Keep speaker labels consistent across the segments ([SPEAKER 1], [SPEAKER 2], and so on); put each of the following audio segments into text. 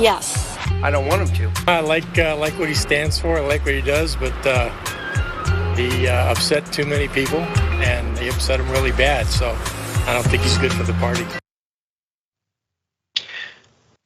[SPEAKER 1] Yes.
[SPEAKER 2] I don't want him to.
[SPEAKER 3] I like what he stands for. I like what he does, but he upset too many people, and he upset them really bad. So I don't think he's good for the party.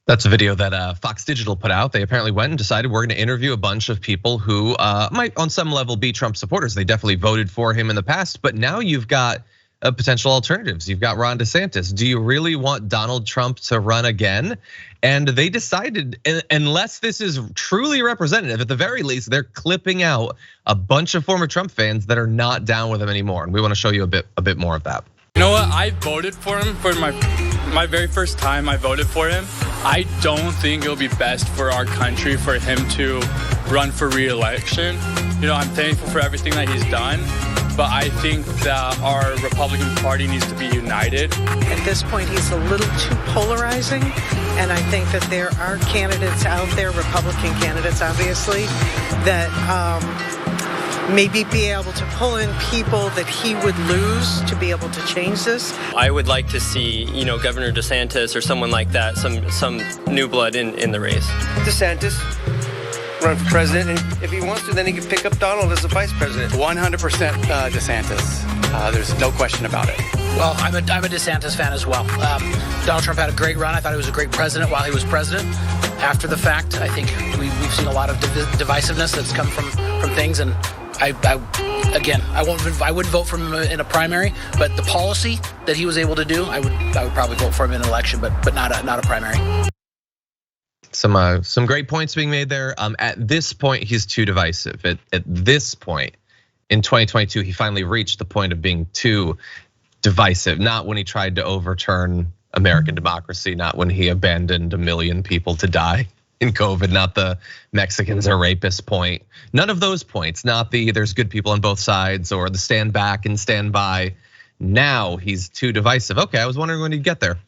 [SPEAKER 4] That's a video that Fox Digital put out. They apparently went and decided we're going to interview a bunch of people who might on some level be Trump supporters. They definitely voted for him in the past, but now you've got potential alternatives. You've got Ron DeSantis. Do you really want Donald Trump to run again? And they decided, unless this is truly representative, at the very least, they're clipping out a bunch of former Trump fans that are not down with him anymore. And we want to show you a bit more of that.
[SPEAKER 5] You know what? I voted for him for my very first time. I voted for him. I don't think it'll be best for our country for him to run for re-election. You know, I'm thankful for everything that he's done, but I think that our Republican Party needs to be united.
[SPEAKER 6] At this point, he's a little too polarizing, and I think that there are candidates out there, Republican candidates, obviously, that maybe be able to pull in people that he would lose to be able to change this.
[SPEAKER 7] I would like to see, Governor DeSantis or someone like that, some new blood in the race.
[SPEAKER 2] DeSantis run for president, and if he wants to, then he can pick up Donald as the vice president.
[SPEAKER 8] 100% DeSantis. There's no question about it.
[SPEAKER 9] Well, I'm a DeSantis fan as well. Donald Trump had a great run. I thought he was a great president while he was president. After the fact, I think we've seen a lot of divisiveness that's come from things, and I wouldn't vote for him in a primary, but the policy that he was able to do, I would probably vote for him in an election, but not a primary.
[SPEAKER 4] Some great points being made there. At this point, he's too divisive. At this point, in 2022, he finally reached the point of being too divisive. Not when he tried to overturn American democracy, not when he abandoned 1 million people to die in COVID, not the Mexicans are rapists point. None of those points, not the there's good people on both sides or the stand back and stand by. Now he's too divisive. Okay, I was wondering when he'd get there.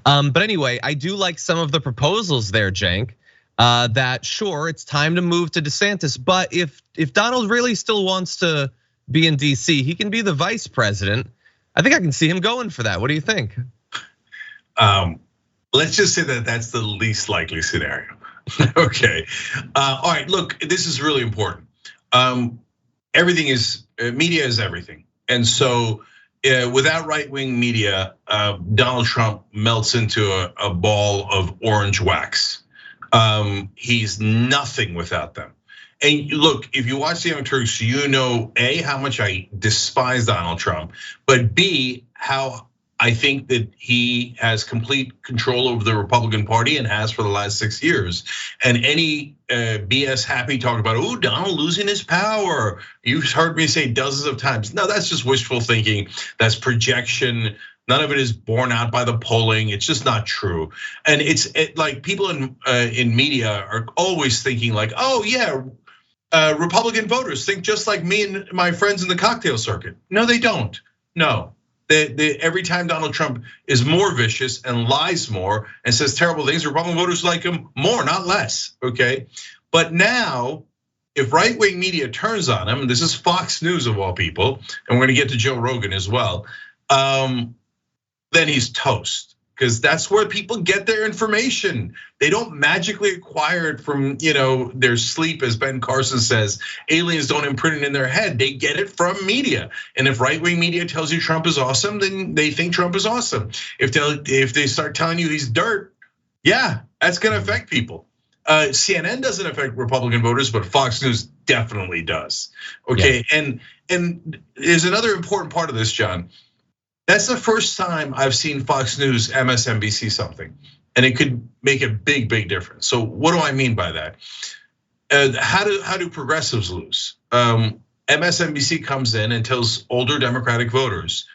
[SPEAKER 4] But anyway, I do like some of the proposals there, Cenk, that sure, it's time to move to DeSantis, but if Donald really still wants to be in DC, he can be the vice president. I think I can see him going for that. What do you think?
[SPEAKER 10] Let's just say that that's the least likely scenario. Okay, all right, look, this is really important. Everything is, media is everything. And so without right-wing media, Donald Trump melts into a ball of orange wax. He's nothing without them. And look, if you watch the Young Turks, you know, A, how much I despise Donald Trump, but B, how I think that he has complete control over the Republican Party and has for the last 6 years. And any BS happy talk about, oh, Donald losing his power. You've heard me say dozens of times. No, that's just wishful thinking. That's projection. None of it is borne out by the polling. It's just not true. And it's like people in media are always thinking like, oh yeah, Republican voters think just like me and my friends in the cocktail circuit. No, they don't. No. Every time Donald Trump is more vicious and lies more and says terrible things, Republican voters like him more, not less, okay? But now, if right-wing media turns on him, and this is Fox News of all people, and we're gonna get to Joe Rogan as well, then he's toast. Because that's where people get their information. They don't magically acquire it from their sleep, as Ben Carson says. Aliens don't imprint it in their head. They get it from media. And if right-wing media tells you Trump is awesome, then they think Trump is awesome. If they start telling you he's dirt, yeah, that's gonna affect people. CNN doesn't affect Republican voters, but Fox News definitely does. Okay, yeah. And there's another important part of this, John. That's the first time I've seen Fox News MSNBC something, and it could make a big difference. So what do I mean by that? How do progressives lose? MSNBC comes in and tells older Democratic voters,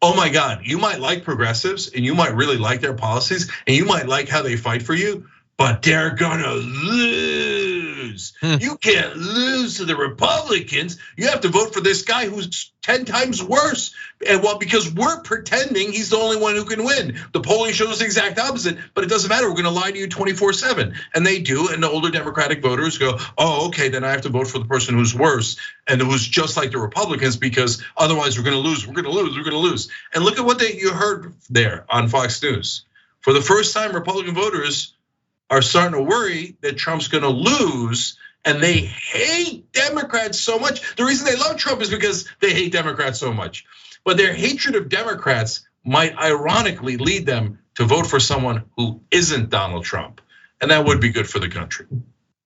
[SPEAKER 10] oh my God, you might like progressives and you might really like their policies and you might like how they fight for you, but they're gonna lose. You can't lose to the Republicans. You have to vote for this guy who's 10 times worse. And well, because we're pretending he's the only one who can win. The polling shows the exact opposite, but it doesn't matter. We're gonna lie to you 24/7. And they do, and the older Democratic voters go, oh, okay, then I have to vote for the person who's worse and who's just like the Republicans, because otherwise we're gonna lose, we're gonna lose, we're gonna lose. And look at what you heard there on Fox News. For the first time, Republican voters are starting to worry that Trump's going to lose, and they hate Democrats so much. The reason they love Trump is because they hate Democrats so much. But their hatred of Democrats might ironically lead them to vote for someone who isn't Donald Trump. And that would be good for the country.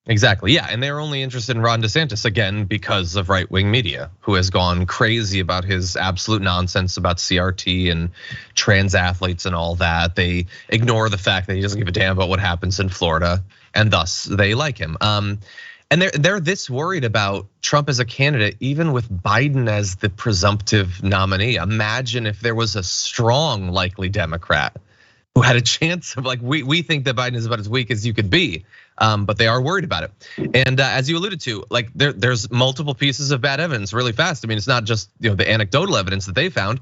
[SPEAKER 4] Exactly, yeah, and they're only interested in Ron DeSantis, again, because of right-wing media, who has gone crazy about his absolute nonsense about CRT and trans athletes and all that. They ignore the fact that he doesn't give a damn about what happens in Florida, and thus they like him. And they're this worried about Trump as a candidate, even with Biden as the presumptive nominee. Imagine if there was a strong, likely Democrat who had a chance of, like, we think that Biden is about as weak as you could be, but they are worried about it. And as you alluded to, like, there's multiple pieces of bad evidence really fast. I mean, it's not just the anecdotal evidence that they found.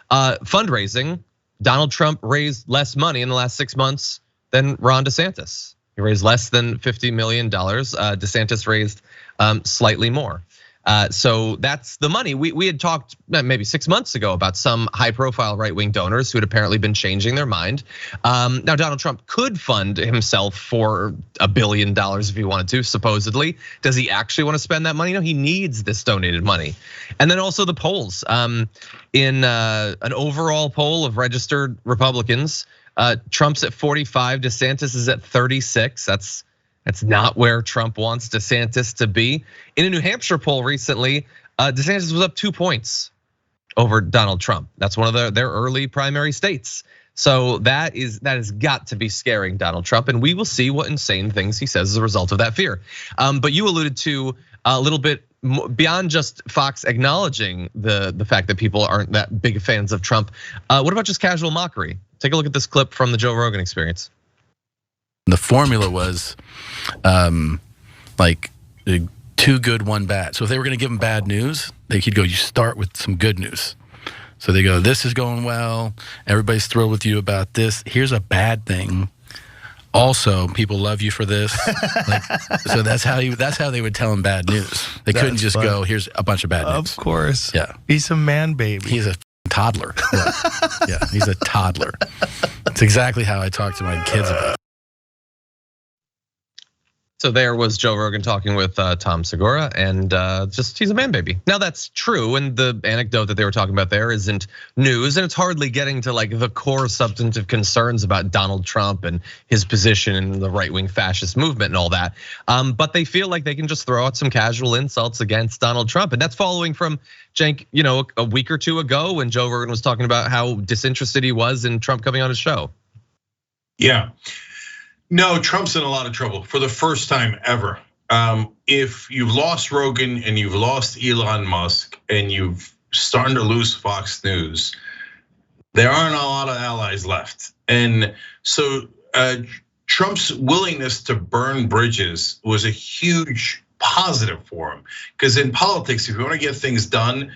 [SPEAKER 4] Fundraising, Donald Trump raised less money in the last 6 months than Ron DeSantis. He raised less than $50 million. DeSantis raised slightly more. So that's the money. We had talked maybe 6 months ago about some high-profile right-wing donors who had apparently been changing their mind. Now Donald Trump could fund himself for $1 billion if he wanted to, supposedly. Does he actually want to spend that money? No, he needs this donated money. And then also the polls. In an overall poll of registered Republicans, Trump's at 45, DeSantis is at 36. That's not where Trump wants DeSantis to be. In a New Hampshire poll recently, DeSantis was up 2 points over Donald Trump. That's one of their early primary states. So that has got to be scaring Donald Trump, and we will see what insane things he says as a result of that fear. But you alluded to a little bit beyond just Fox acknowledging the fact that people aren't that big fans of Trump. What about just casual mockery? Take a look at this clip from the Joe Rogan Experience.
[SPEAKER 1] The formula was like 2 good, 1 bad. So if they were going to give him bad news, they could go, you start with some good news. So they go, this is going well. Everybody's thrilled with you about this. Here's a bad thing. Also, people love you for this. So that's how they would tell him bad news. They couldn't just go, here's a bunch of bad news.
[SPEAKER 11] Of course.
[SPEAKER 1] Yeah.
[SPEAKER 11] He's a man baby.
[SPEAKER 1] He's a toddler. Yeah, he's a toddler. It's exactly how I talk to my kids about it.
[SPEAKER 4] So there was Joe Rogan talking with Tom Segura, and just he's a man baby. Now that's true, and the anecdote that they were talking about there isn't news, and it's hardly getting to like the core substantive concerns about Donald Trump and his position in the right-wing fascist movement and all that. But they feel like they can just throw out some casual insults against Donald Trump, and that's following from Cenk, a week or two ago when Joe Rogan was talking about how disinterested he was in Trump coming on his show.
[SPEAKER 10] Yeah. No, Trump's in a lot of trouble for the first time ever. If you've lost Rogan and you've lost Elon Musk and you've starting to lose Fox News, there aren't a lot of allies left. And so Trump's willingness to burn bridges was a huge positive for him. Because in politics, if you want to get things done,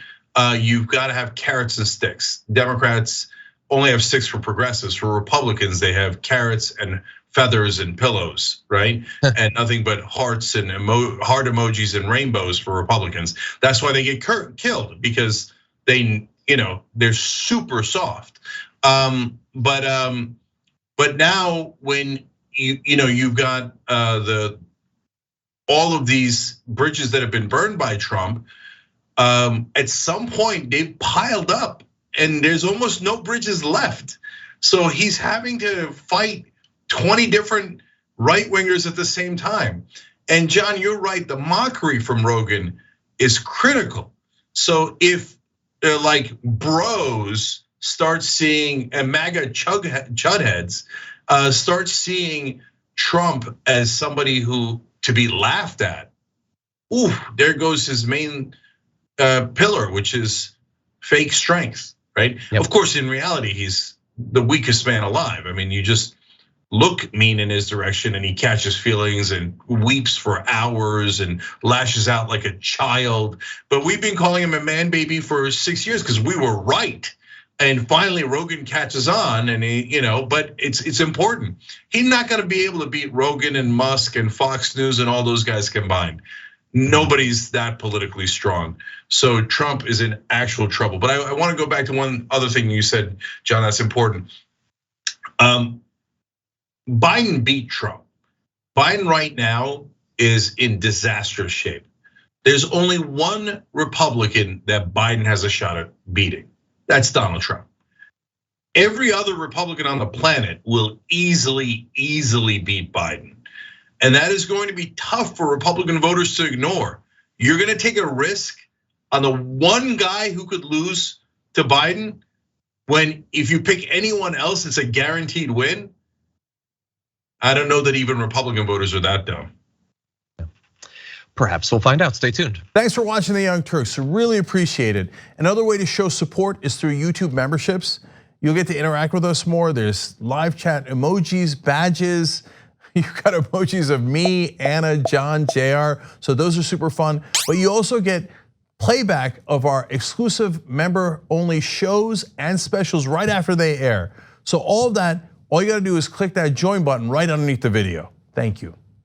[SPEAKER 10] you've got to have carrots and sticks. Democrats only have sticks for progressives. For Republicans, they have carrots and feathers and pillows, right? And nothing but hearts and heart emojis and rainbows for Republicans. That's why they get killed, because they're super soft. But now when you've got all of these bridges that have been burned by Trump, at some point they've piled up and there's almost no bridges left. So he's having to fight 20 different right-wingers at the same time. And John, you're right, the mockery from Rogan is critical. So if like bros start seeing, and Maga chudheads start seeing Trump as somebody who to be laughed at, there goes his main pillar, which is fake strength, right? Yep. Of course, in reality, he's the weakest man alive. I mean, you just look mean in his direction and he catches feelings and weeps for hours and lashes out like a child. But we've been calling him a man baby for 6 years because we were right. And finally Rogan catches on, and but it's important. He's not gonna be able to beat Rogan and Musk and Fox News and all those guys combined. Nobody's that politically strong. So Trump is in actual trouble. But I wanna go back to one other thing you said, John, that's important. Biden beat Trump. Biden right now is in disastrous shape. There's only one Republican that Biden has a shot at beating. That's Donald Trump. Every other Republican on the planet will easily beat Biden. And that is going to be tough for Republican voters to ignore. You're going to take a risk on the one guy who could lose to Biden, when if you pick anyone else, it's a guaranteed win. I don't know that even Republican voters are that dumb.
[SPEAKER 4] Perhaps we'll find out. Stay tuned.
[SPEAKER 11] Thanks for watching the Young Turks. Really appreciate it. Another way to show support is through YouTube memberships. You'll get to interact with us more. There's live chat emojis, badges. You've got emojis of me, Anna, John, JR. So those are super fun. But you also get playback of our exclusive member-only shows and specials right after they air. So all of that, all you gotta do is click that join button right underneath the video. Thank you.